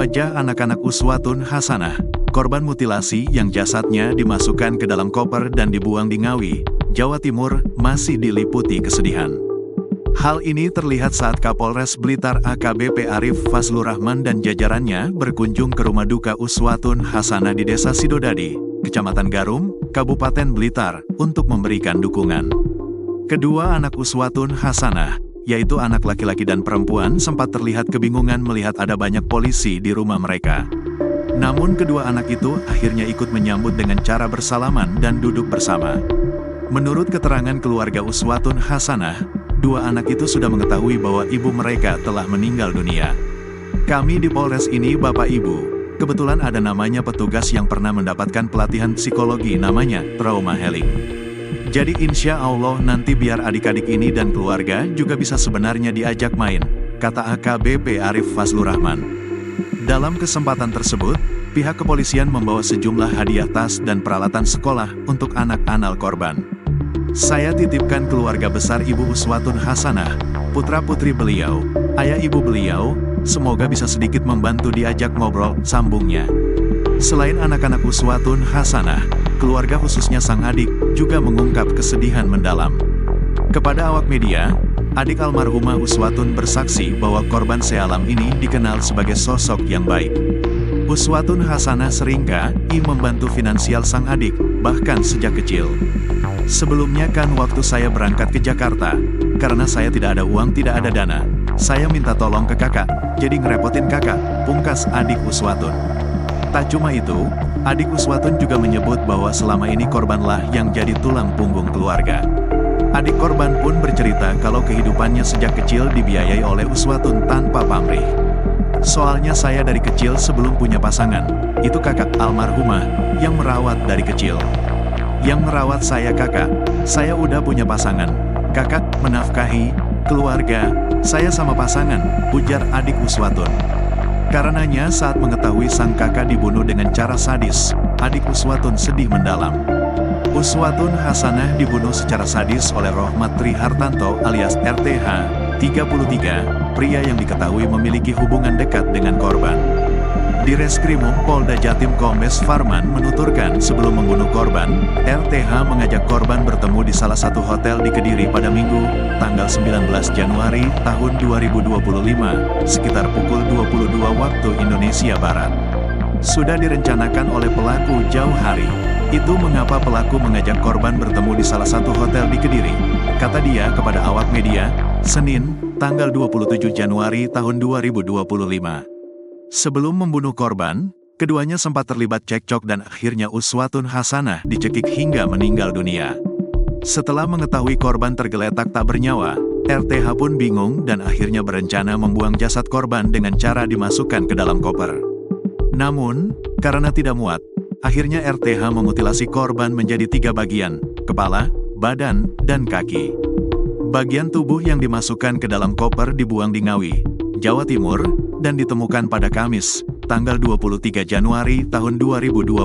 Wajah anak-anak Uswatun Hasanah, korban mutilasi yang jasadnya dimasukkan ke dalam koper dan dibuang di Ngawi, Jawa Timur, masih diliputi kesedihan. Hal ini terlihat saat Kapolres Blitar AKBP Arif Fazlur Rahman dan jajarannya berkunjung ke rumah duka Uswatun Hasanah di Desa Sidodadi, Kecamatan Garum, Kabupaten Blitar, untuk memberikan dukungan. Kedua anak Uswatun Hasanah, yaitu anak laki-laki dan perempuan, sempat terlihat kebingungan melihat ada banyak polisi di rumah mereka. Namun kedua anak itu akhirnya ikut menyambut dengan cara bersalaman dan duduk bersama. Menurut keterangan keluarga Uswatun Hasanah, dua anak itu sudah mengetahui bahwa ibu mereka telah meninggal dunia. Kami di Polres ini Bapak Ibu, kebetulan ada namanya petugas yang pernah mendapatkan pelatihan psikologi namanya trauma healing. Jadi insya Allah nanti biar adik-adik ini dan keluarga juga bisa sebenarnya diajak main, kata AKBP Arif Fazlur Rahman. Dalam kesempatan tersebut, pihak kepolisian membawa sejumlah hadiah tas dan peralatan sekolah untuk anak-anak korban. Saya titipkan keluarga besar Ibu Uswatun Hasanah, putra-putri beliau, ayah ibu beliau, semoga bisa sedikit membantu diajak ngobrol, sambungnya. Selain anak-anak Uswatun Hasanah, keluarga khususnya sang adik juga mengungkap kesedihan mendalam. Kepada awak media, adik almarhumah Uswatun bersaksi bahwa korban sealam ini dikenal sebagai sosok yang baik. Uswatun Hasanah seringkali membantu finansial sang adik, bahkan sejak kecil. Sebelumnya kan waktu saya berangkat ke Jakarta, karena saya tidak ada uang, tidak ada dana, saya minta tolong ke kakak, jadi ngerepotin kakak, pungkas adik Uswatun. Tak cuma itu, adik Uswatun juga menyebut bahwa selama ini korbanlah yang jadi tulang punggung keluarga. Adik korban pun bercerita kalau kehidupannya sejak kecil dibiayai oleh Uswatun tanpa pamrih. Soalnya saya dari kecil sebelum punya pasangan, itu kakak almarhumah yang merawat dari kecil. Yang merawat saya kakak, saya udah punya pasangan. Kakak menafkahi keluarga, saya sama pasangan, ujar adik Uswatun. Karenanya saat mengetahui sang kakak dibunuh dengan cara sadis, adik Uswatun sedih mendalam. Uswatun Hasanah dibunuh secara sadis oleh Rohmat Trihartanto alias RTH, 33, pria yang diketahui memiliki hubungan dekat dengan korban. Di Reskrimum Polda Jatim Kombes Farman menuturkan sebelum membunuh korban, RTH mengajak korban bertemu di salah satu hotel di Kediri pada Minggu, tanggal 19 Januari tahun 2025, sekitar pukul 22 waktu Indonesia Barat. Sudah direncanakan oleh pelaku jauh hari. Itu mengapa pelaku mengajak korban bertemu di salah satu hotel di Kediri, kata dia kepada awak media, Senin, tanggal 27 Januari tahun 2025. Sebelum membunuh korban, keduanya sempat terlibat cekcok dan akhirnya Uswatun Hasanah dicekik hingga meninggal dunia. Setelah mengetahui korban tergeletak tak bernyawa, RTH pun bingung dan akhirnya berencana membuang jasad korban dengan cara dimasukkan ke dalam koper. Namun, karena tidak muat, akhirnya RTH memutilasi korban menjadi 3 bagian, kepala, badan, dan kaki. Bagian tubuh yang dimasukkan ke dalam koper dibuang di Ngawi, Jawa Timur, dan ditemukan pada Kamis, tanggal 23 Januari tahun 2025.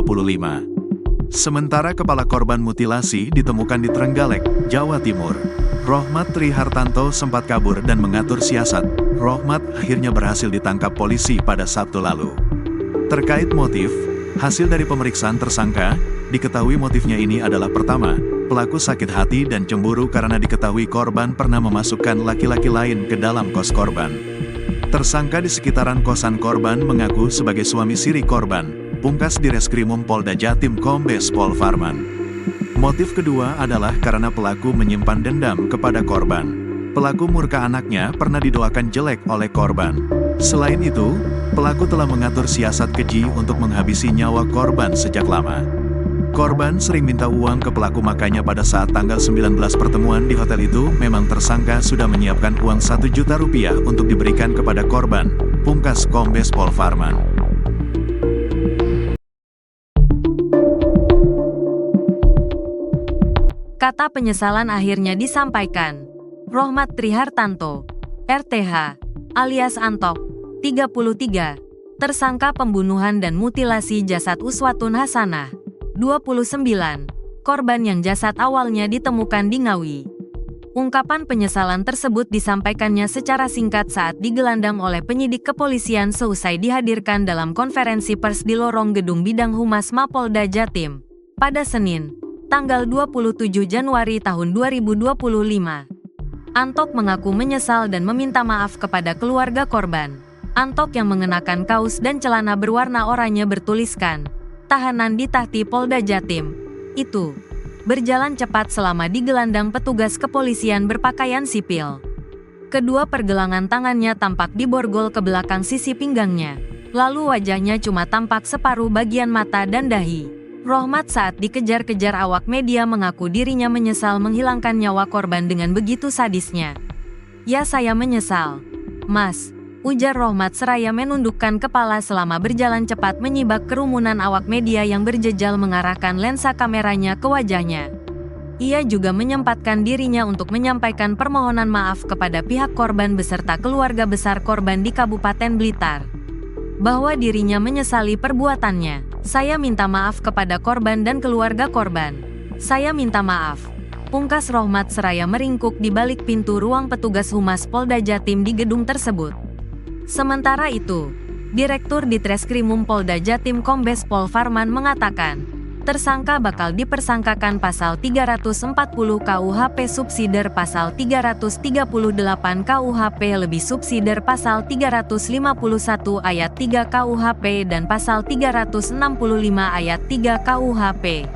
Sementara kepala korban mutilasi ditemukan di Trenggalek, Jawa Timur. Rohmat Trihartanto sempat kabur dan mengatur siasat. Rohmat akhirnya berhasil ditangkap polisi pada Sabtu lalu. Terkait motif, hasil dari pemeriksaan tersangka, diketahui motifnya ini adalah pertama, pelaku sakit hati dan cemburu karena diketahui korban pernah memasukkan laki-laki lain ke dalam kos korban. Tersangka di sekitaran kosan korban mengaku sebagai suami siri korban, pungkas di Reskrimum Polda Jatim Kombes Pol Farman. Motif kedua adalah karena pelaku menyimpan dendam kepada korban. Pelaku murka anaknya pernah didoakan jelek oleh korban. Selain itu, pelaku telah mengatur siasat keji untuk menghabisi nyawa korban sejak lama. Korban sering minta uang ke pelaku, makanya pada saat tanggal 19 pertemuan di hotel itu memang tersangka sudah menyiapkan uang 1 juta rupiah untuk diberikan kepada korban, pungkas Kombes Pol Farman. Kata penyesalan akhirnya disampaikan. Rohmat Trihartanto, RTH, alias Antok, 33, tersangka pembunuhan dan mutilasi jasad Uswatun Hasanah, 29, korban yang jasad awalnya ditemukan di Ngawi. Ungkapan penyesalan tersebut disampaikannya secara singkat saat digelandang oleh penyidik kepolisian seusai dihadirkan dalam konferensi pers di lorong gedung bidang Humas Mapolda Jatim pada Senin, tanggal 27 Januari tahun 2025. Antok mengaku menyesal dan meminta maaf kepada keluarga korban. Antok yang mengenakan kaos dan celana berwarna oranye bertuliskan, "Tahanan di Tahti Polda Jatim." Itu berjalan cepat selama digelandang petugas kepolisian berpakaian sipil. Kedua pergelangan tangannya tampak diborgol ke belakang sisi pinggangnya. Lalu wajahnya cuma tampak separuh bagian mata dan dahi. Rohmat saat dikejar-kejar awak media mengaku dirinya menyesal menghilangkan nyawa korban dengan begitu sadisnya. "Ya, saya menyesal, Mas," ujar Rohmat seraya menundukkan kepala selama berjalan cepat menyibak kerumunan awak media yang berjejal mengarahkan lensa kameranya ke wajahnya. Ia juga menyempatkan dirinya untuk menyampaikan permohonan maaf kepada pihak korban beserta keluarga besar korban di Kabupaten Blitar. Bahwa dirinya menyesali perbuatannya. "Saya minta maaf kepada korban dan keluarga korban. Saya minta maaf," pungkas Rohmat seraya meringkuk di balik pintu ruang petugas Humas Polda Jatim di gedung tersebut. Sementara itu, Direktur Ditreskrimum Polda Jatim Kombes Pol Farman mengatakan, tersangka bakal dipersangkakan pasal 340 KUHP subsider, pasal 338 KUHP lebih subsider, pasal 351 ayat 3 KUHP dan pasal 365 ayat 3 KUHP,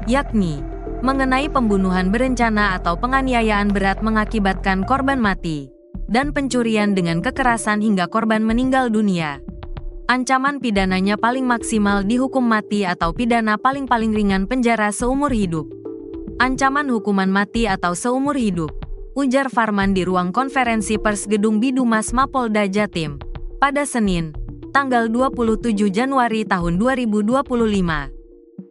yakni mengenai pembunuhan berencana atau penganiayaan berat mengakibatkan korban mati, dan pencurian dengan kekerasan hingga korban meninggal dunia. Ancaman pidananya paling maksimal dihukum mati atau pidana paling ringan penjara seumur hidup. Ancaman hukuman mati atau seumur hidup, ujar Farman di ruang konferensi pers gedung Bidumas Mapolda Jatim pada Senin, tanggal 27 Januari tahun 2025.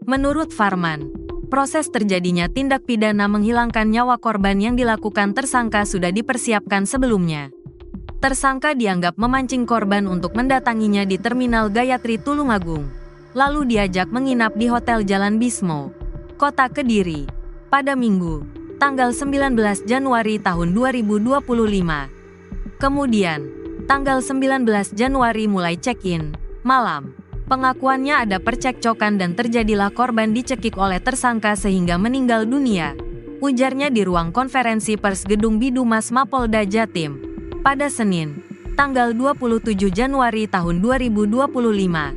Menurut Farman, proses terjadinya tindak pidana menghilangkan nyawa korban yang dilakukan tersangka sudah dipersiapkan sebelumnya. Tersangka dianggap memancing korban untuk mendatanginya di Terminal Gayatri Tulungagung, lalu diajak menginap di Hotel Jalan Bismo, Kota Kediri, pada Minggu, tanggal 19 Januari tahun 2025. Kemudian, tanggal 19 Januari mulai check-in, malam. Pengakuannya ada percekcokan dan terjadilah korban dicekik oleh tersangka sehingga meninggal dunia, ujarnya di ruang konferensi pers gedung Bidumas Mapolda Jatim pada Senin, tanggal 27 Januari tahun 2025.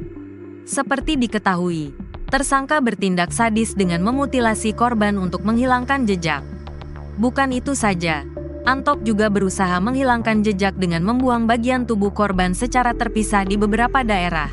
Seperti diketahui, tersangka bertindak sadis dengan memutilasi korban untuk menghilangkan jejak. Bukan itu saja, Antok juga berusaha menghilangkan jejak dengan membuang bagian tubuh korban secara terpisah di beberapa daerah.